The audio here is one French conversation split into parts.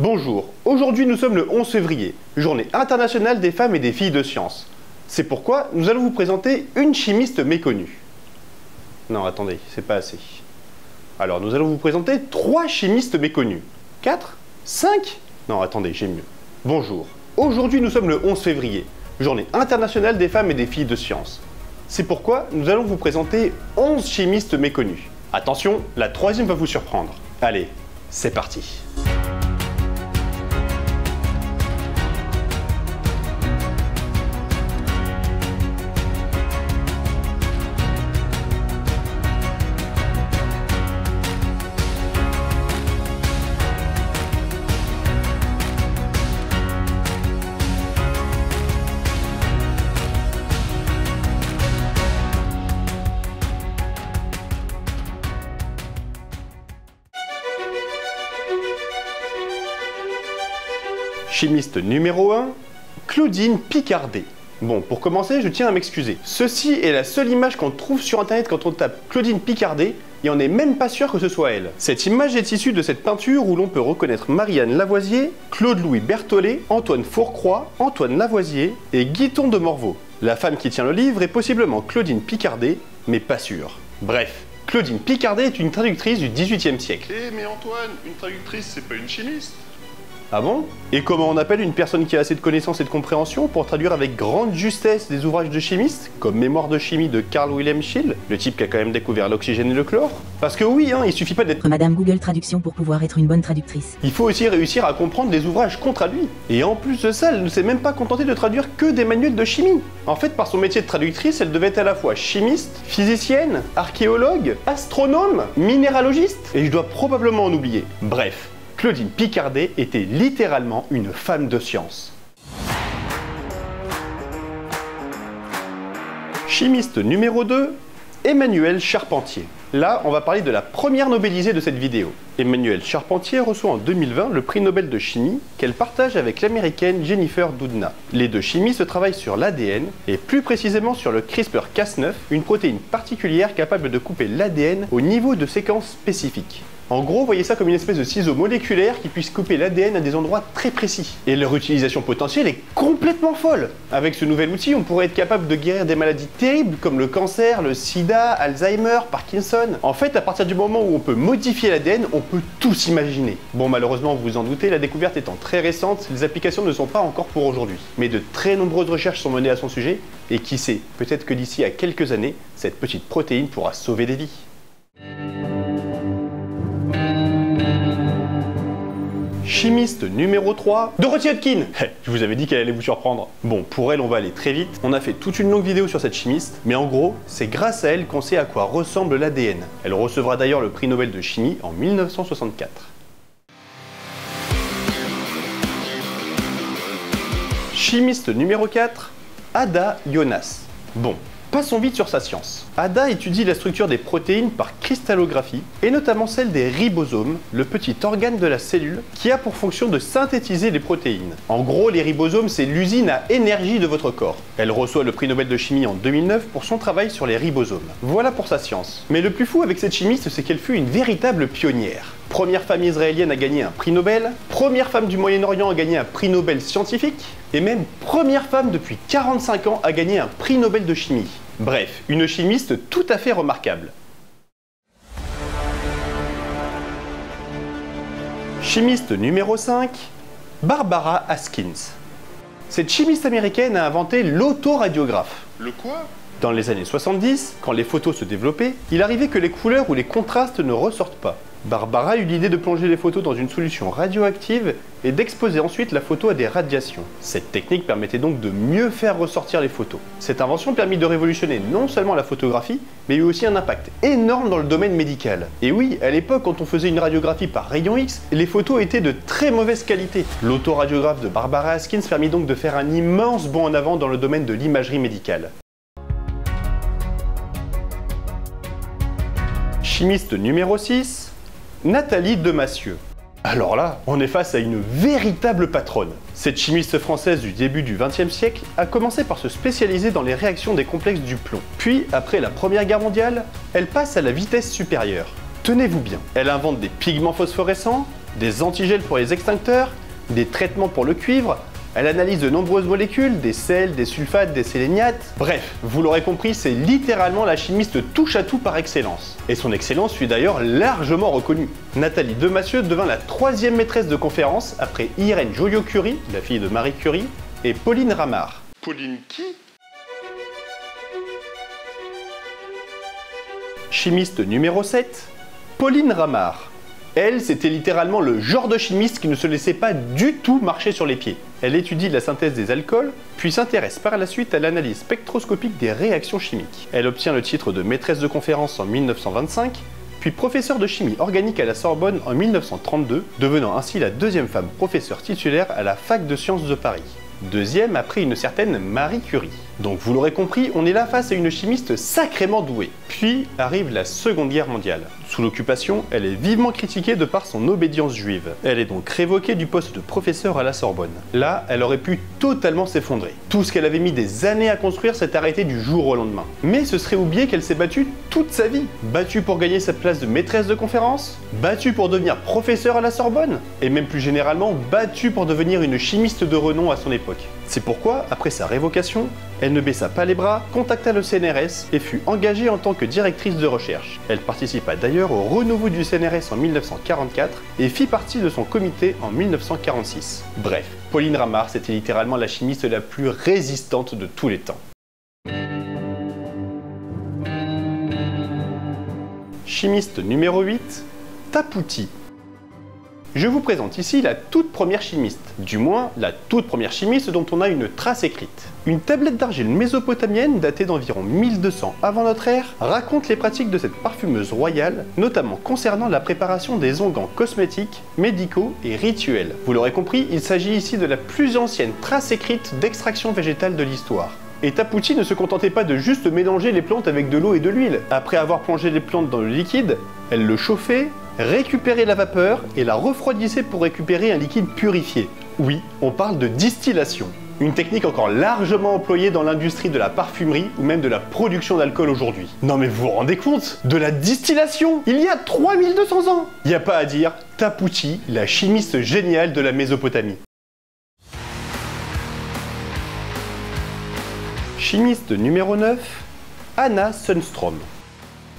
Bonjour, aujourd'hui nous sommes le 11 février, journée internationale des femmes et des filles de science. C'est pourquoi nous allons vous présenter une chimiste méconnue. Non, attendez, c'est pas assez. Alors nous allons vous présenter 3 chimistes méconnus. 4 5 Non, attendez, j'ai mieux. Bonjour, aujourd'hui nous sommes le 11 février, journée internationale des femmes et des filles de science. C'est pourquoi nous allons vous présenter 11 chimistes méconnus. Attention, la 3e va vous surprendre. Allez, c'est parti. Chimiste numéro 1, Claudine Picardet. Bon, pour commencer, je tiens à m'excuser. Ceci est la seule image qu'on trouve sur internet quand on tape Claudine Picardet, et on n'est même pas sûr que ce soit elle. Cette image est issue de cette peinture où l'on peut reconnaître Marianne Lavoisier, Claude-Louis Berthollet, Antoine Fourcroy, Antoine Lavoisier et Guiton de Morveau. La femme qui tient le livre est possiblement Claudine Picardet, mais pas sûre. Bref, Claudine Picardet est une traductrice du XVIIIe siècle. Eh mais Antoine, une traductrice, c'est pas une chimiste? Ah bon? Et comment on appelle une personne qui a assez de connaissances et de compréhension pour traduire avec grande justesse des ouvrages de chimistes, comme Mémoire de chimie de Carl Wilhelm Scheele, le type qui a quand même découvert l'oxygène et le chlore? Parce que oui, il suffit pas d'être Madame Google Traduction pour pouvoir être une bonne traductrice. Il faut aussi réussir à comprendre des ouvrages qu'on traduit. Et en plus de ça, elle ne s'est même pas contentée de traduire que des manuels de chimie. En fait, par son métier de traductrice, elle devait être à la fois chimiste, physicienne, archéologue, astronome, minéralogiste, et je dois probablement en oublier. Bref. Claudine Picardet était littéralement une femme de science. Chimiste numéro 2, Emmanuelle Charpentier. Là, on va parler de la première Nobelisée de cette vidéo. Emmanuelle Charpentier reçoit en 2020 le prix Nobel de chimie qu'elle partage avec l'américaine Jennifer Doudna. Les deux chimistes travaillent sur l'ADN et plus précisément sur le CRISPR-Cas9, une protéine particulière capable de couper l'ADN au niveau de séquences spécifiques. En gros, voyez ça comme une espèce de ciseau moléculaire qui puisse couper l'ADN à des endroits très précis. Et leur utilisation potentielle est complètement folle. Avec ce nouvel outil, on pourrait être capable de guérir des maladies terribles comme le cancer, le sida, Alzheimer, Parkinson. En fait, à partir du moment où on peut modifier l'ADN, on peut tout s'imaginer. Bon, malheureusement, vous vous en doutez, la découverte étant très récente, les applications ne sont pas encore pour aujourd'hui. Mais de très nombreuses recherches sont menées à son sujet, et qui sait, peut-être que d'ici à quelques années, cette petite protéine pourra sauver des vies. Chimiste numéro 3, Dorothy Hodgkin. Je vous avais dit qu'elle allait vous surprendre. Bon, pour elle, on va aller très vite. On a fait toute une longue vidéo sur cette chimiste, mais en gros, c'est grâce à elle qu'on sait à quoi ressemble l'ADN. Elle recevra d'ailleurs le prix Nobel de chimie en 1964. Chimiste numéro 4, Ada Jonas. Bon, passons vite sur sa science. Ada étudie la structure des protéines par cristallographie, et notamment celle des ribosomes, le petit organe de la cellule qui a pour fonction de synthétiser les protéines. En gros, les ribosomes, c'est l'usine à énergie de votre corps. Elle reçoit le prix Nobel de chimie en 2009 pour son travail sur les ribosomes. Voilà pour sa science. Mais le plus fou avec cette chimiste, c'est qu'elle fut une véritable pionnière. Première femme israélienne à gagner un prix Nobel, première femme du Moyen-Orient à gagner un prix Nobel scientifique, et même première femme depuis 45 ans à gagner un prix Nobel de chimie. Bref, une chimiste tout à fait remarquable. Chimiste numéro 5, Barbara Haskins. Cette chimiste américaine a inventé l'autoradiographe. Le quoi? Dans les années 70, quand les photos se développaient, il arrivait que les couleurs ou les contrastes ne ressortent pas. Barbara eut l'idée de plonger les photos dans une solution radioactive et d'exposer ensuite la photo à des radiations. Cette technique permettait donc de mieux faire ressortir les photos. Cette invention permit de révolutionner non seulement la photographie, mais eut aussi un impact énorme dans le domaine médical. Et oui, à l'époque, quand on faisait une radiographie par rayon X, les photos étaient de très mauvaise qualité. L'autoradiographe de Barbara Haskins permit donc de faire un immense bond en avant dans le domaine de l'imagerie médicale. Chimiste numéro 6, Nathalie Demassieux. Alors là, on est face à une véritable patronne. Cette chimiste française du début du XXe siècle a commencé par se spécialiser dans les réactions des complexes du plomb. Puis, après la Première Guerre mondiale, elle passe à la vitesse supérieure. Tenez-vous bien, elle invente des pigments phosphorescents, des antigels pour les extincteurs, des traitements pour le cuivre, elle analyse de nombreuses molécules, des sels, des sulfates, des séléniates. Bref, vous l'aurez compris, c'est littéralement la chimiste touche-à-tout par excellence. Et son excellence fut d'ailleurs largement reconnue. Nathalie Demassieux devint la 3e maîtresse de conférence après Irène Joliot-Curie, la fille de Marie Curie, et Pauline Ramart. Pauline qui? Chimiste numéro 7, Pauline Ramart. Elle, c'était littéralement le genre de chimiste qui ne se laissait pas du tout marcher sur les pieds. Elle étudie la synthèse des alcools, puis s'intéresse par la suite à l'analyse spectroscopique des réactions chimiques. Elle obtient le titre de maîtresse de conférence en 1925, puis professeure de chimie organique à la Sorbonne en 1932, devenant ainsi la 2e femme professeure titulaire à la Fac de sciences de Paris. 2e après une certaine Marie Curie. Donc vous l'aurez compris, on est là face à une chimiste sacrément douée. Puis arrive la Seconde Guerre mondiale. Sous l'occupation, elle est vivement critiquée de par son obédience juive. Elle est donc révoquée du poste de professeur à la Sorbonne. Là, elle aurait pu totalement s'effondrer. Tout ce qu'elle avait mis des années à construire s'est arrêté du jour au lendemain. Mais ce serait oublier qu'elle s'est battue toute sa vie. Battue pour gagner sa place de maîtresse de conférence, battue pour devenir professeur à la Sorbonne, et même plus généralement, battue pour devenir une chimiste de renom à son époque. C'est pourquoi, après sa révocation, elle ne baissa pas les bras, contacta le CNRS et fut engagée en tant que directrice de recherche. Elle participa d'ailleurs au renouveau du CNRS en 1944 et fit partie de son comité en 1946. Bref, Pauline Ramart, c'était littéralement la chimiste la plus résistante de tous les temps. Chimiste numéro 8, Tapouti. Je vous présente ici la toute première chimiste, du moins la toute première chimiste dont on a une trace écrite. Une tablette d'argile mésopotamienne datée d'environ 1200 avant notre ère raconte les pratiques de cette parfumeuse royale, notamment concernant la préparation des onguents cosmétiques, médicaux et rituels. Vous l'aurez compris, il s'agit ici de la plus ancienne trace écrite d'extraction végétale de l'histoire. Et Tapouti ne se contentait pas de juste mélanger les plantes avec de l'eau et de l'huile. Après avoir plongé les plantes dans le liquide, elle le chauffait, récupérait la vapeur et la refroidissait pour récupérer un liquide purifié. Oui, on parle de distillation. Une technique encore largement employée dans l'industrie de la parfumerie ou même de la production d'alcool aujourd'hui. Non mais vous vous rendez compte? De la distillation il y a 3200 ans! Y a pas à dire, Tapouti, la chimiste géniale de la Mésopotamie. Chimiste numéro 9, Anna Sundström.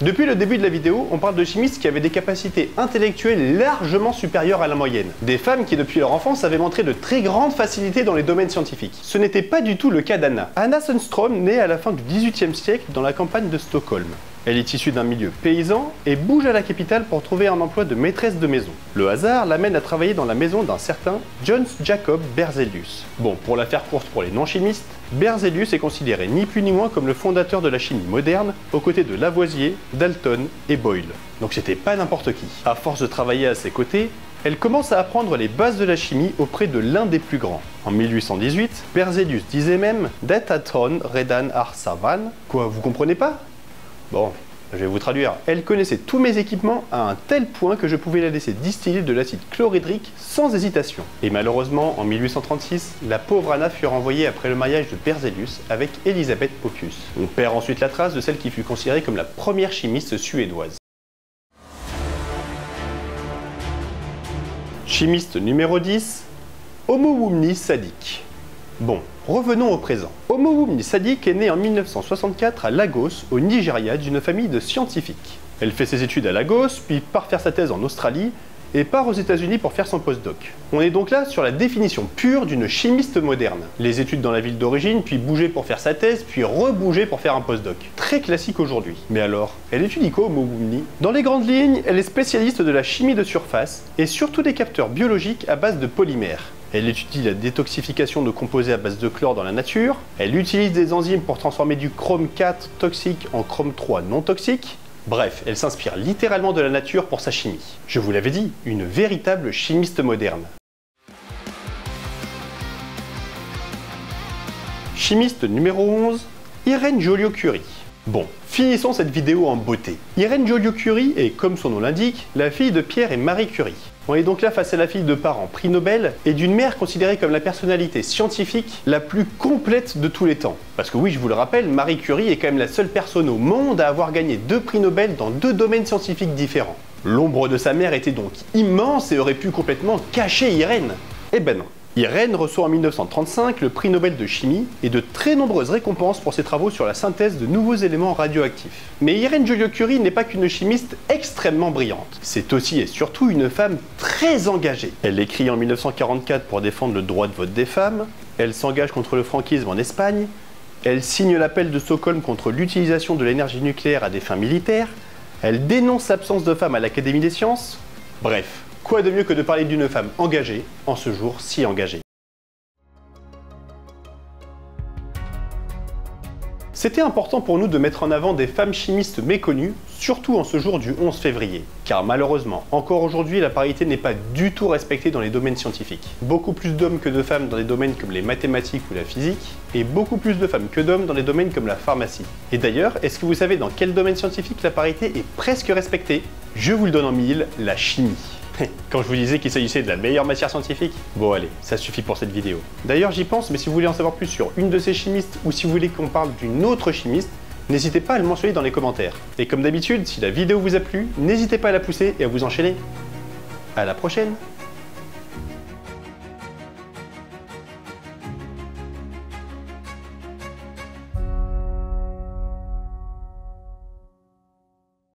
Depuis le début de la vidéo, on parle de chimistes qui avaient des capacités intellectuelles largement supérieures à la moyenne. Des femmes qui depuis leur enfance avaient montré de très grandes facilités dans les domaines scientifiques. Ce n'était pas du tout le cas d'Anna. Anna Sundström naît à la fin du XVIIIe siècle dans la campagne de Stockholm. Elle est issue d'un milieu paysan et bouge à la capitale pour trouver un emploi de maîtresse de maison. Le hasard l'amène à travailler dans la maison d'un certain Jöns Jacob Berzelius. Bon, pour la faire courte pour les non-chimistes, Berzelius est considéré ni plus ni moins comme le fondateur de la chimie moderne, aux côtés de Lavoisier, Dalton et Boyle. Donc c'était pas n'importe qui. À force de travailler à ses côtés, elle commence à apprendre les bases de la chimie auprès de l'un des plus grands. En 1818, Berzelius disait même « Detta ton redan ar savan ». Quoi, vous comprenez pas? Bon, je vais vous traduire. Elle connaissait tous mes équipements à un tel point que je pouvais la laisser distiller de l'acide chlorhydrique sans hésitation. Et malheureusement, en 1836, la pauvre Anna fut renvoyée après le mariage de Berzelius avec Elisabeth Pocus. On perd ensuite la trace de celle qui fut considérée comme la première chimiste suédoise. Chimiste numéro 10, Omowumi Sadiq. Bon, revenons au présent. Omowumi Sadiq est née en 1964 à Lagos, au Nigeria, d'une famille de scientifiques. Elle fait ses études à Lagos, puis part faire sa thèse en Australie, et part aux États-Unis pour faire son postdoc. On est donc là sur la définition pure d'une chimiste moderne. Les études dans la ville d'origine, puis bouger pour faire sa thèse, puis rebouger pour faire un postdoc. Très classique aujourd'hui. Mais alors, elle étudie quoi, Omowumi? Dans les grandes lignes, elle est spécialiste de la chimie de surface, et surtout des capteurs biologiques à base de polymères. Elle étudie la détoxification de composés à base de chlore dans la nature. Elle utilise des enzymes pour transformer du chrome 4 toxique en chrome 3 non toxique. Bref, elle s'inspire littéralement de la nature pour sa chimie. Je vous l'avais dit, une véritable chimiste moderne. Chimiste numéro 11, Irène Joliot-Curie. Bon, finissons cette vidéo en beauté. Irène Joliot-Curie est, comme son nom l'indique, la fille de Pierre et Marie Curie. On est donc là face à la fille de parents prix Nobel et d'une mère considérée comme la personnalité scientifique la plus complète de tous les temps. Parce que oui, je vous le rappelle, Marie Curie est quand même la seule personne au monde à avoir gagné 2 prix Nobel dans 2 domaines scientifiques différents. L'ombre de sa mère était donc immense et aurait pu complètement cacher Irène. Eh ben non. Irène reçoit en 1935 le prix Nobel de chimie et de très nombreuses récompenses pour ses travaux sur la synthèse de nouveaux éléments radioactifs. Mais Irène Joliot-Curie n'est pas qu'une chimiste extrêmement brillante. C'est aussi et surtout une femme très engagée. Elle écrit en 1944 pour défendre le droit de vote des femmes, elle s'engage contre le franquisme en Espagne, elle signe l'appel de Stockholm contre l'utilisation de l'énergie nucléaire à des fins militaires, elle dénonce l'absence de femmes à l'Académie des sciences. Bref, quoi de mieux que de parler d'une femme engagée en ce jour si engagé. C'était important pour nous de mettre en avant des femmes chimistes méconnues, surtout en ce jour du 11 février. Car malheureusement, encore aujourd'hui, la parité n'est pas du tout respectée dans les domaines scientifiques. Beaucoup plus d'hommes que de femmes dans des domaines comme les mathématiques ou la physique, et beaucoup plus de femmes que d'hommes dans des domaines comme la pharmacie. Et d'ailleurs, est-ce que vous savez dans quel domaine scientifique la parité est presque respectée? Je vous le donne en mille, la chimie. Quand je vous disais qu'il s'agissait de la meilleure matière scientifique? Bon allez, ça suffit pour cette vidéo. D'ailleurs j'y pense, mais si vous voulez en savoir plus sur une de ces chimistes ou si vous voulez qu'on parle d'une autre chimiste, n'hésitez pas à le mentionner dans les commentaires. Et comme d'habitude, si la vidéo vous a plu, n'hésitez pas à la pousser et à vous enchaîner. À la prochaine!